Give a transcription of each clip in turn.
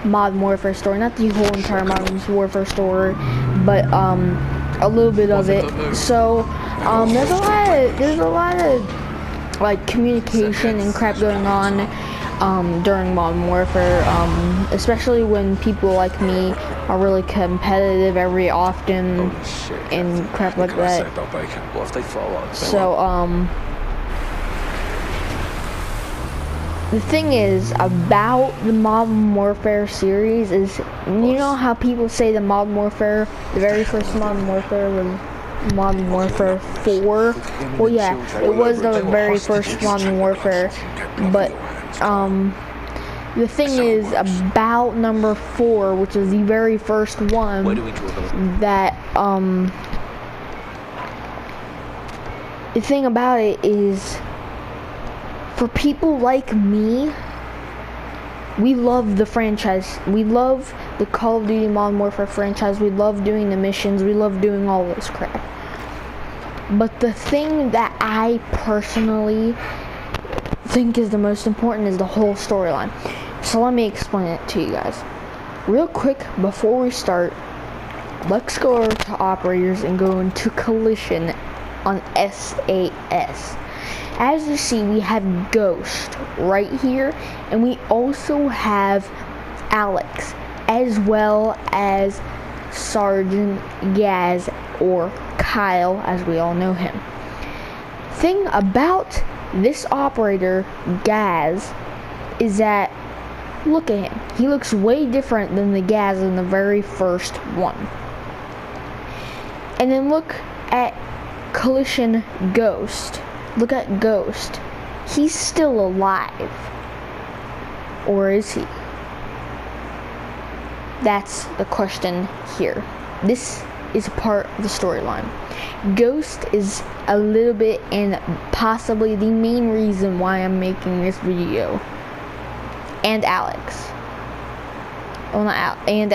Modern Warfare story, not the whole entire Modern Warfare story, but a little bit of it. So there's a lot of like communication and crap going on during Modern Warfare, especially when people like me are really competitive every often and crap like that. So the thing is about the Modern Warfare series is, you know how people say the Modern Warfare, the very first Modern Warfare was Modern Warfare 4? Well, yeah, it was the very first Modern Warfare, but the thing is about number 4, which is the very first one, that the thing about it is, for people like me, we love the franchise. We love the Call of Duty Modern Warfare franchise. We love doing the missions. We love doing all this crap. But the thing that I personally think is the most important is the whole storyline. So let me explain it to you guys. Real quick, before we start, let's go over to operators and go into collision on SAS. As you see, we have Ghost right here, and we also have Alex, as well as Sergeant Gaz, or Kyle, as we all know him. Thing about this operator, Gaz, is that, look at him. He looks way different than the Gaz in the very first one. And then look at Collision Ghost. Look at Ghost. He's still alive. Or is he? That's the question here. This is a part of the storyline. Ghost is a little bit, and possibly the main reason why I'm making this video. And Alex. Well, not Alex. And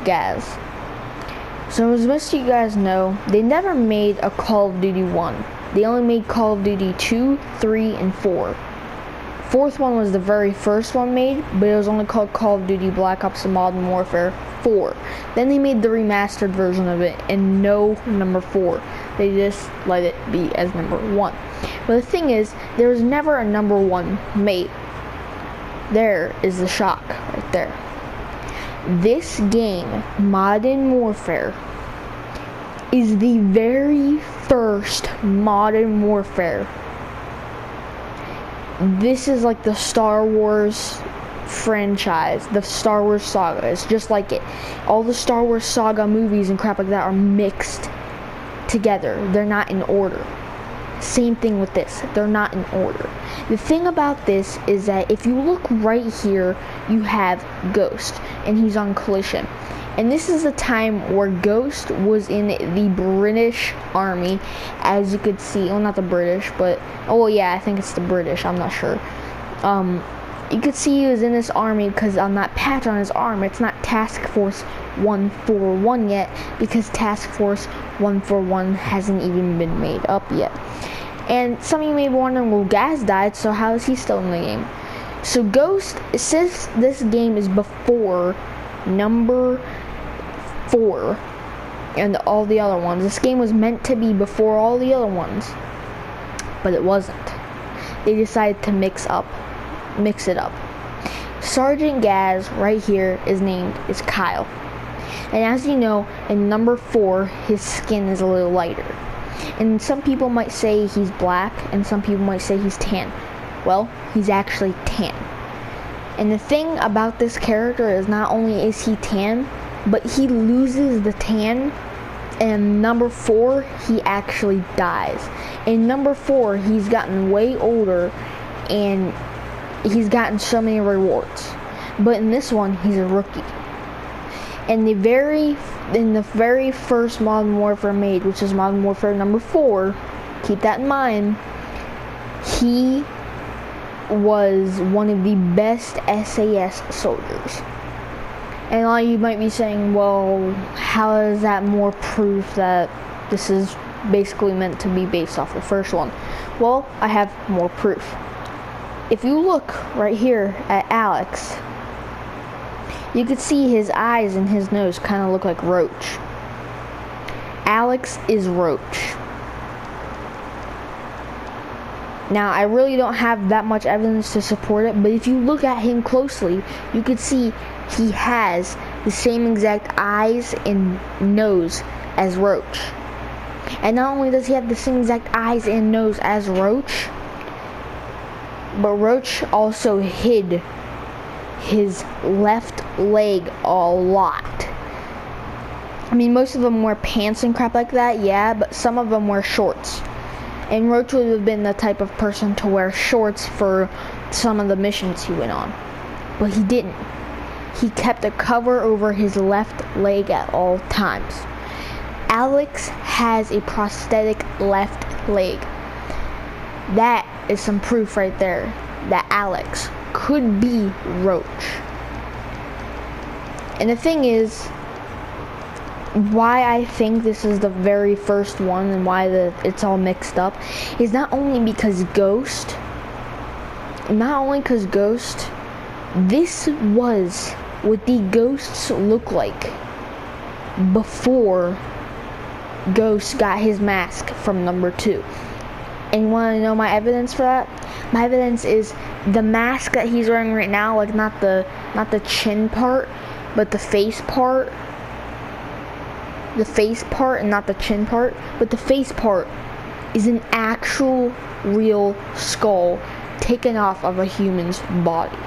Gaz. So as most of you guys know, they never made a Call of Duty 1. They only made Call of Duty 2, 3, and 4. Fourth one was the very first one made, but it was only called Call of Duty Black Ops Modern Warfare 4. Then they made the remastered version of it, and no number 4. They just let it be as number 1. But the thing is, there was never a number 1 made. There is the shock right there. This game, Modern Warfare, is the very first Modern Warfare. This is like the Star Wars franchise, the Star Wars saga. It's just like it. All the Star Wars saga movies and crap like that are mixed together. They're not in order. Same thing with this. They're not in order. The thing about this is that if you look right here, you have Ghost, and he's on Collision. And this is the time where Ghost was in the British Army, as you could see. Well, not the British, but, oh yeah, I think it's the British, I'm not sure. You could see he was in this army because on that patch on his arm, it's not Task Force 141 yet, because Task Force 141 hasn't even been made up yet. And some of you may be wondering, well, Gaz died, so how is he still in the game? So Ghost, since this game is before number 4 and all the other ones, this game was meant to be before all the other ones, but it wasn't. They decided to mix it up. Sergeant Gaz right here is Kyle, and as you know, in number 4 his skin is a little lighter, and some people might say he's black and some people might say he's tan. Well, he's actually tan. And the thing about this character is, not only is he tan, but he loses the tan, and number 4 he actually dies. In number 4 he's gotten way older and he's gotten so many rewards, but in this one he's a rookie. In the very first Modern Warfare made, which is Modern Warfare number 4, keep that in mind, he was one of the best SAS soldiers. And a lot of you might be saying, well, how is that more proof that this is basically meant to be based off the first one? Well, I have more proof. If you look right here at Alex, You could see his eyes and his nose kind of look like Roach. Alex is Roach. Now, I really don't have that much evidence to support it, but if you look at him closely, you could see he has the same exact eyes and nose as Roach. And not only does he have the same exact eyes and nose as Roach, but Roach also hid his left leg a lot. I mean, most of them wear pants and crap like that, yeah, but some of them wear shorts. And Roach would have been the type of person to wear shorts for some of the missions he went on. But he didn't. He kept a cover over his left leg at all times. Alex has a prosthetic left leg. That is some proof right there that Alex could be Roach. And the thing is, why I think this is the very first one and why it's all mixed up is not only because Ghost, this was what the ghosts look like before Ghost got his mask from number 2. And you want to know my evidence for that? My evidence is the mask that he's wearing right now, like not the chin part, but the face part. The face part and not the chin part, but the face part is an actual real skull taken off of a human's body.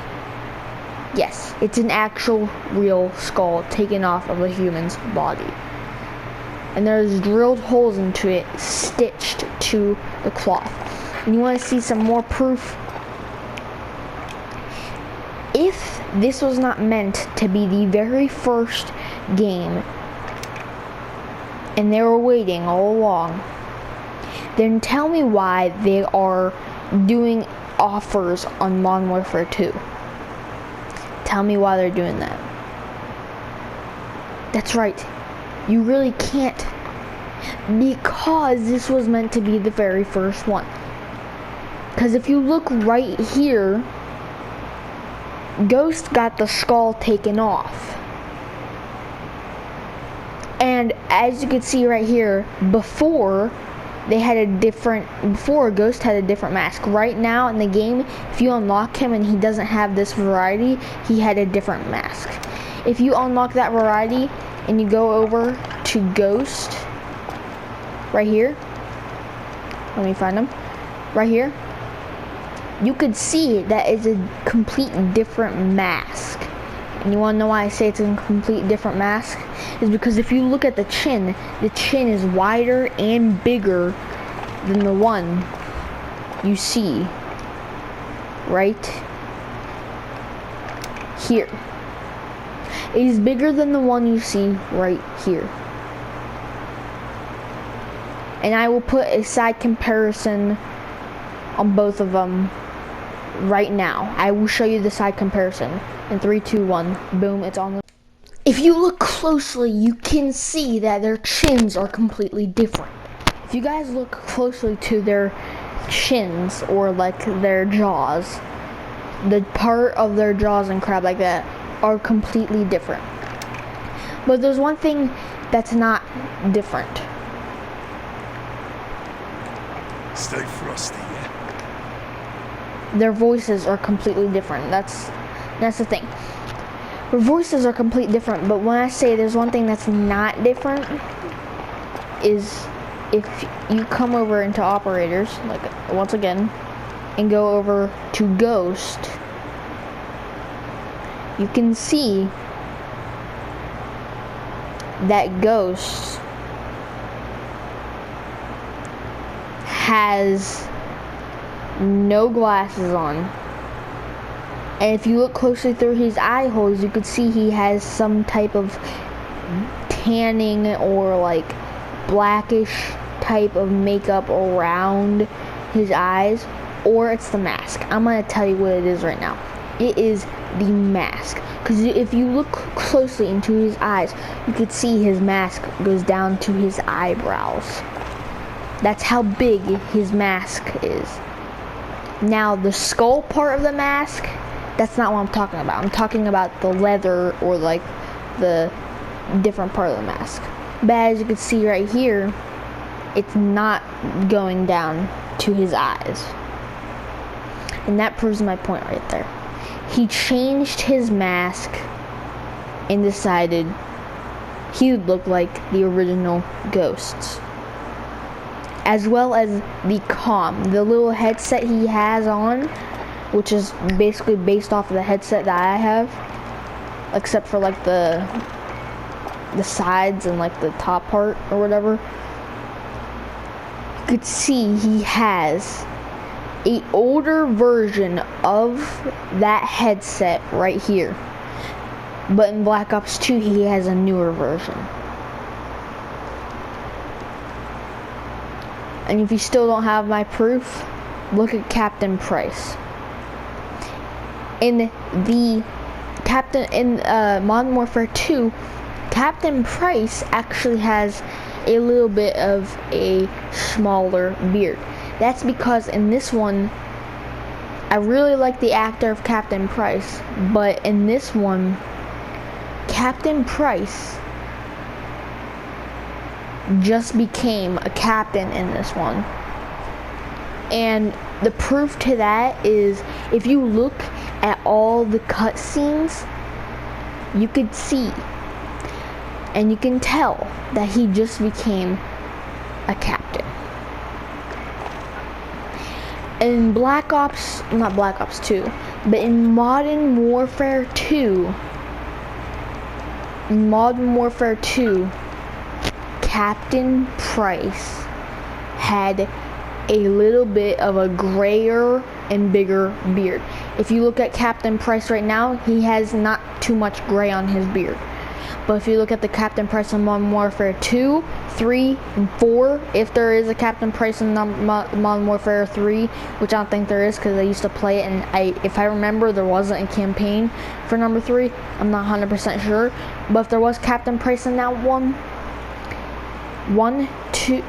Yes, it's an actual real skull taken off of a human's body. And there's drilled holes into it, stitched to the cloth. And you want to see some more proof? If this was not meant to be the very first game, and they were waiting all along, then tell me why they are doing offers on Modern Warfare 2. Tell me why they're doing that. That's right. You really can't. Because this was meant to be the very first one. Because if you look right here, Ghost got the skull taken off. And as you can see right here, before Ghost had a different mask. Right now in the game, if you unlock him and he doesn't have this variety, he had a different mask. If you unlock that variety and you go over to Ghost, right here, let me find him, right here, you could see that it's a complete different mask. And you want to know why I say it's a complete different mask? Is because if you look at the chin is wider and bigger than the one you see right here. It is bigger than the one you see right here. And I will put a side comparison on both of them right now. I will show you the side comparison in 3, 2, 1. Boom, it's on the... If you look closely, you can see that their chins are completely different. If you guys look closely to their chins or like their jaws, the part of their jaws and crap like that are completely different. But there's one thing that's not different. Stay frosty, yeah? Their voices are completely different. That's the thing. Their voices are completely different, but when I say there's one thing that's not different, is if you come over into operators, like once again, and go over to Ghost, you can see that Ghost has no glasses on. And if you look closely through his eye holes, you could see he has some type of tanning or like blackish type of makeup around his eyes, or it's the mask. I'm gonna tell you what it is right now. It is the mask, because if you look closely into his eyes, you could see his mask goes down to his eyebrows. That's how big his mask is. Now the skull part of the mask That's not what I'm talking about. I'm talking about the leather or like the different part of the mask. But as you can see right here, it's not going down to his eyes. And that proves my point right there. He changed his mask and decided he would look like the original ghosts. As well as the comm, the little headset he has on, which is basically based off of the headset that I have, except for like the sides and like the top part or whatever. You could see he has an older version of that headset right here. But in Black Ops 2, he has a newer version. And if you still don't have my proof, look at Captain Price. In Modern Warfare 2, Captain Price actually has a little bit of a smaller beard. That's because in this one, I really like the actor of Captain Price, but in this one, Captain Price just became a captain in this one. And the proof to that is if you look at all the cutscenes, you could see and you can tell that he just became a captain. In not Black Ops 2, but in Modern Warfare 2, Captain Price had a little bit of a grayer and bigger beard. If you look at Captain Price right now, he has not too much gray on his beard. But if you look at the Captain Price in Modern Warfare 2, 3, and 4, if there is a Captain Price in Modern Warfare 3, which I don't think there is because I used to play it, and if I remember, there wasn't a campaign for number 3. I'm not 100% sure. But if there was Captain Price in that one, 1, 2,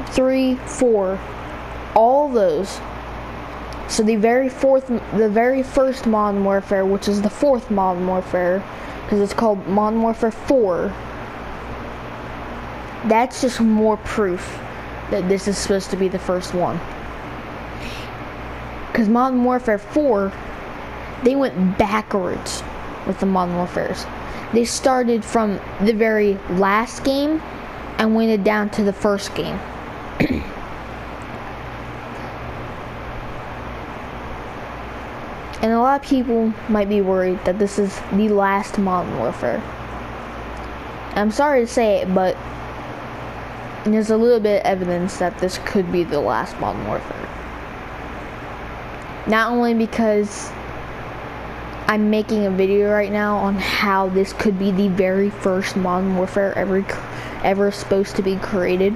3, 4, all those. So the very first Modern Warfare, which is the 4th Modern Warfare, because it's called Modern Warfare 4, that's just more proof that this is supposed to be the first one. Because Modern Warfare 4, they went backwards with the Modern Warfares. They started from the very last game and went it down to the first game. And a lot of people might be worried that this is the last Modern Warfare. I'm sorry to say it, but there's a little bit of evidence that this could be the last Modern Warfare. Not only because I'm making a video right now on how this could be the very first Modern Warfare ever supposed to be created,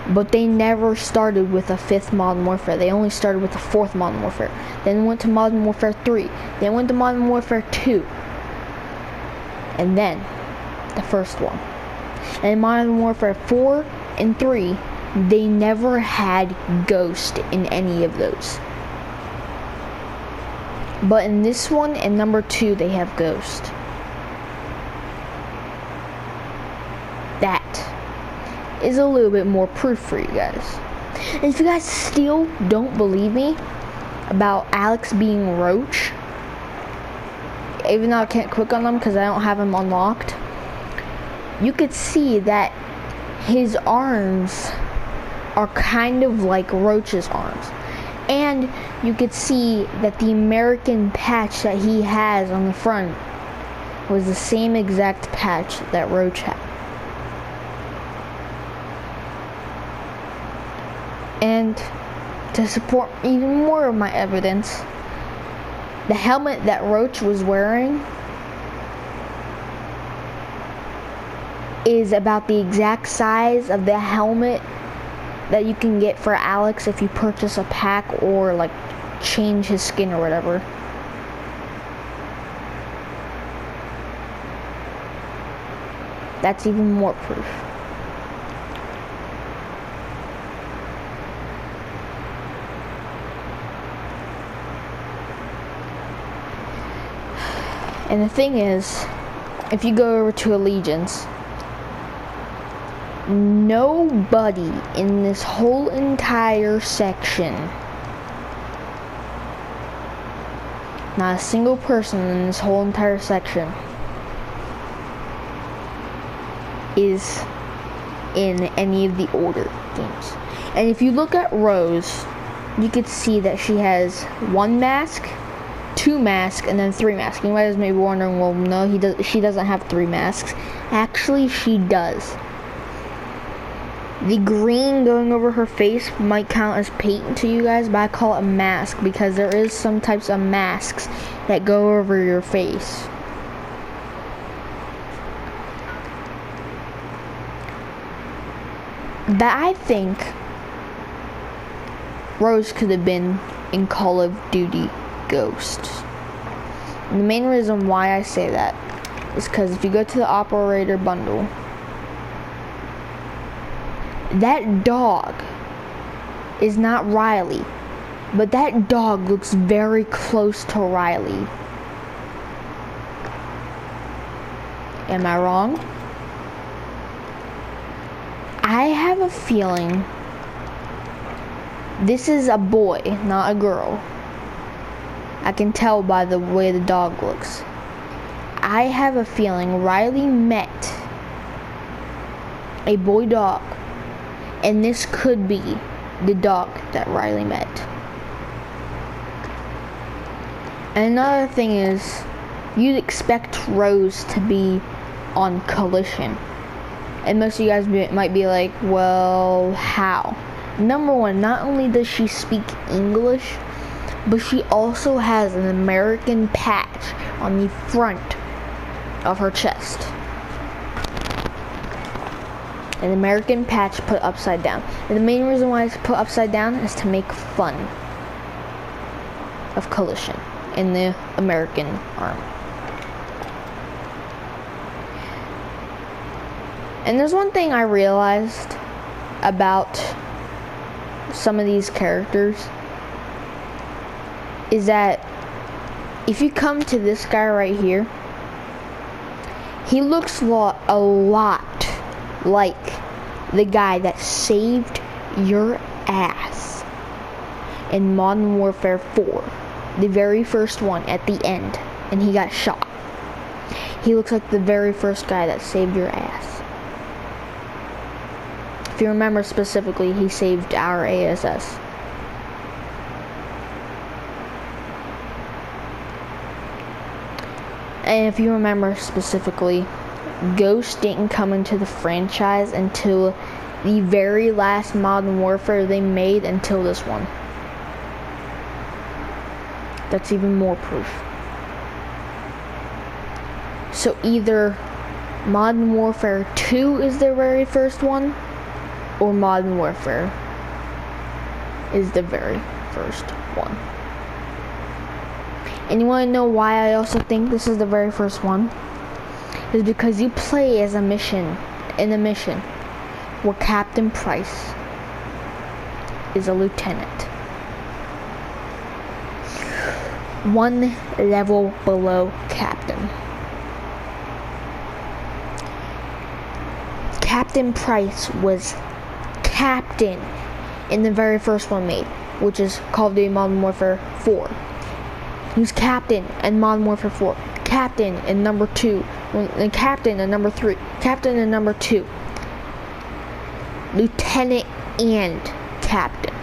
but they never started with a 5th Modern Warfare. They only started with the 4th Modern Warfare. Then went to Modern Warfare 3. Then went to Modern Warfare 2. And then the first one. And in Modern Warfare 4 and 3, they never had Ghost in any of those. But in this one and number 2, they have Ghost. That is a little bit more proof for you guys. And if you guys still don't believe me about Alex being Roach, even though I can't click on him because I don't have him unlocked, you could see that his arms are kind of like Roach's arms. And you could see that the American patch that he has on the front was the same exact patch that Roach had. And to support even more of my evidence, the helmet that Roach was wearing is about the exact size of the helmet that you can get for Alex if you purchase a pack or like change his skin or whatever. That's even more proof. And the thing is, if you go over to Allegiance, nobody in this whole entire section, not a single person in this whole entire section, is in any of the older games. And if you look at Rose, you could see that she has 1 mask, 2 masks, and then 3 masks. You guys may be wondering, well, no, she doesn't have 3 masks. Actually, she does. The green going over her face might count as paint to you guys, but I call it a mask because there is some types of masks that go over your face. That I think Rose could have been in Call of Duty Ghosts. And the main reason why I say that is because if you go to the operator bundle, that dog is not Riley, but that dog looks very close to Riley. Am I wrong? I have a feeling this is a boy, not a girl. I can tell by the way the dog looks. I have a feeling Riley met a boy dog, and this could be the dog that Riley met. And another thing is, you'd expect Rose to be on Collision. And most of you guys might be like, well, how? Number one, not only does she speak English, but she also has an American patch on the front of her chest. An American patch put upside down. And the main reason why it's put upside down is to make fun of Collision in the American Army. And there's one thing I realized about some of these characters is that if you come to this guy right here, he looks a lot like the guy that saved your ass in Modern Warfare 4, the very first one at the end, and he got shot. He looks like the very first guy that saved your ass. If you remember specifically, he saved our ASS. And if you remember specifically, Ghost didn't come into the franchise until the very last Modern Warfare they made until this one. That's even more proof. So either Modern Warfare 2 is their very first one, or Modern Warfare is the very first one. And you want to know why I also think this is the very first one? Is because you play as a mission, in a mission, where Captain Price is a lieutenant. 1 level below captain. Captain Price was captain in the very first one made, which is Call of Duty Modern Warfare 4. He was captain in Modern Warfare 4, captain in number 2, and captain in number 3, captain in number 2, lieutenant and captain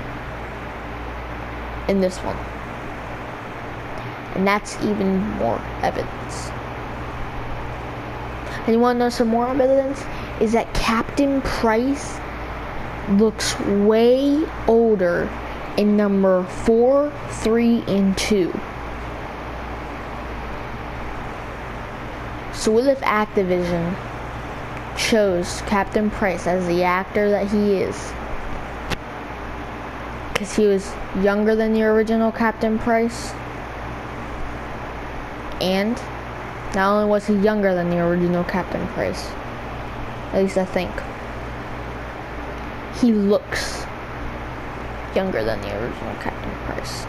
in this one. And that's even more evidence. And you want to know some more evidence? Is that Captain Price looks way older in number 4, 3, and 2. So what if Activision chose Captain Price as the actor that he is? Because he was younger than the original Captain Price. And not only was he younger than the original Captain Price, at least I think, he looks younger than the original Captain Price.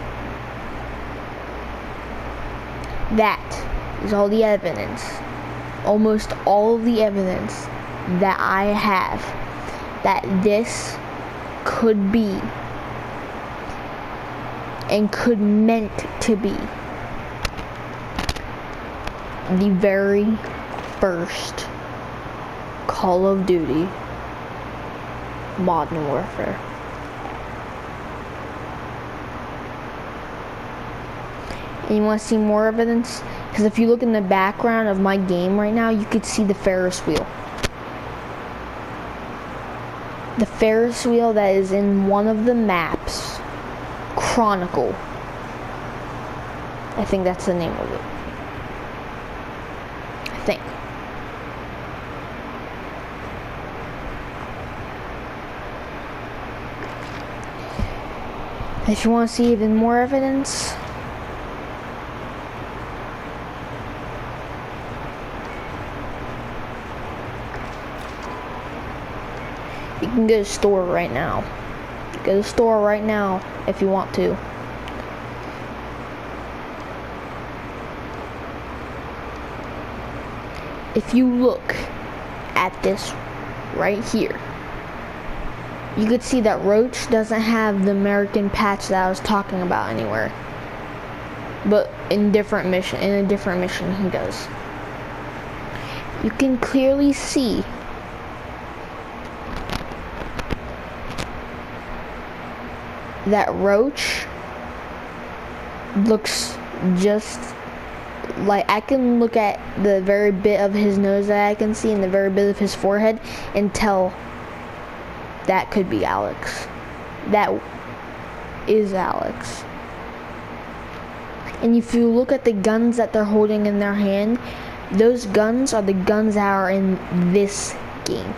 That is all the evidence, almost all of the evidence that I have that this could be and could meant to be the very first Call of Duty Modern Warfare. And you want to see more evidence? Because if you look in the background of my game right now, you could see the Ferris wheel. The Ferris wheel that is in one of the maps, Chronicle. I think that's the name of it. I think. If you want to see even more evidence, you can go to the store right now. Go to the store right now if you want to. If you look at this right here, you could see that Roach doesn't have the American patch that I was talking about anywhere. But in a different mission he does. You can clearly see that Roach looks just like, I can look at the very bit of his nose that I can see and the very bit of his forehead and tell that could be Alex. That is Alex. And if you look at the guns that they're holding in their hand, those guns are the guns that are in this game.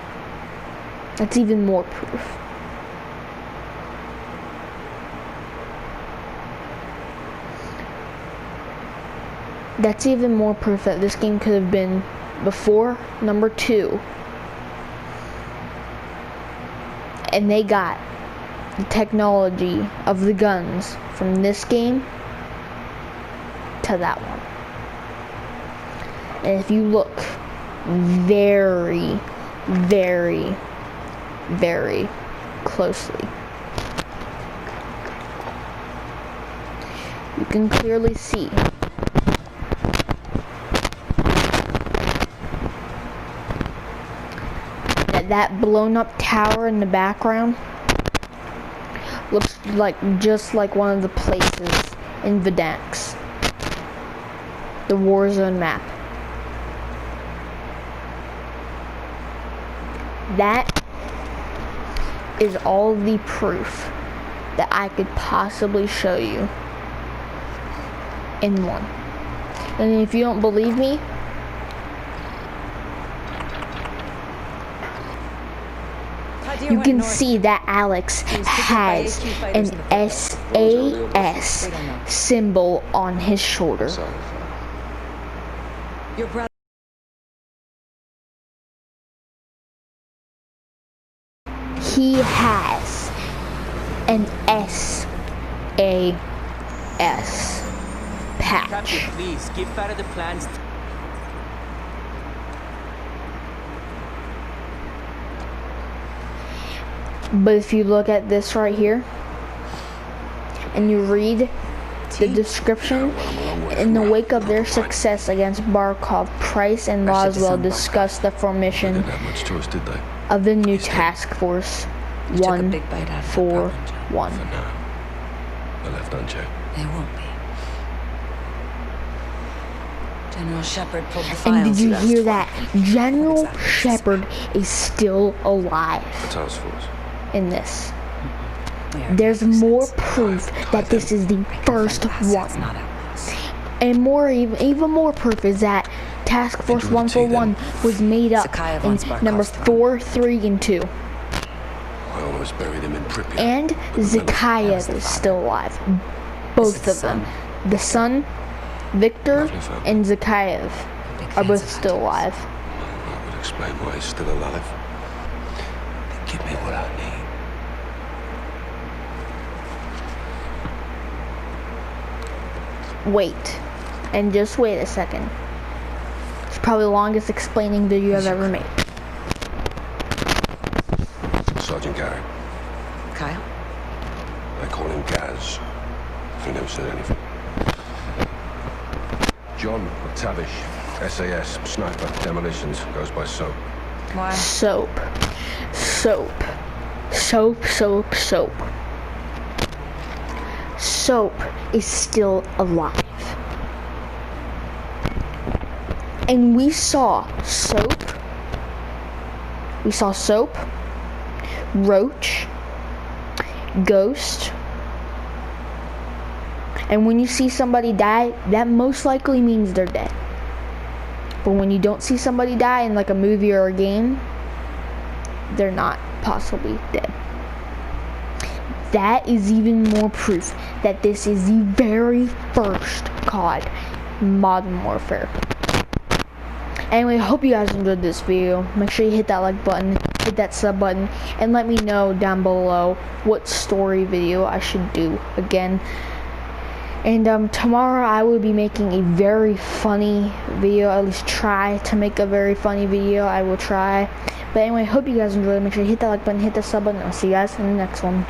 That's even more proof. That's even more proof that this game could have been before number 2. And they got the technology of the guns from this game to that one. And if you look very, very, very closely, you can clearly see that blown up tower in the background looks like just like one of the places in Verdansk, the Warzone map. That is all the proof that I could possibly show you in one. And if you don't believe me, you can see that Alex has an SAS symbol on his shoulder. Your brother. He has an SAS patch. Captain, please give Farah the plans. But if you look at this right here and you read the description, in the wake of their success against Barkov, Price and Roswell discussed the formation of the new task force 141. For now. I left unchecked. There won't be. General Shepard pulled the files. And did you hear that? General Shepard is still alive The task force. in this. There's more proof that this is the first one. And even more proof is that Task Force 141 was made up in number 4, 3, and 2. I almost buried him in Pripyat. And Zakhaev is still alive. Both of them. The son, Victor, and Zakhaev are both still alive. That would explain why he's still alive. Then give me what I need. Wait. And just wait a second. probably the longest explaining video I've ever made. Sergeant Gary. Kyle? I call him Gaz. He never said anything. John Tavish, SAS, sniper, demolitions, goes by Soap. Why? Soap. Soap. Soap, soap, soap. Soap is still alive. And we saw Soap. We saw Soap, Roach, Ghost. And when you see somebody die, that most likely means they're dead. But when you don't see somebody die in like a movie or a game, they're not possibly dead. That is even more proof that this is the very first COD, Modern Warfare. Anyway, hope you guys enjoyed this video. Make sure you hit that like button, hit that sub button, and let me know down below what story video I should do again. And tomorrow I will be making a very funny video, at least try to make a very funny video. I will try. But anyway, hope you guys enjoyed. Make sure you hit that like button, hit that sub button, and I'll see you guys in the next one.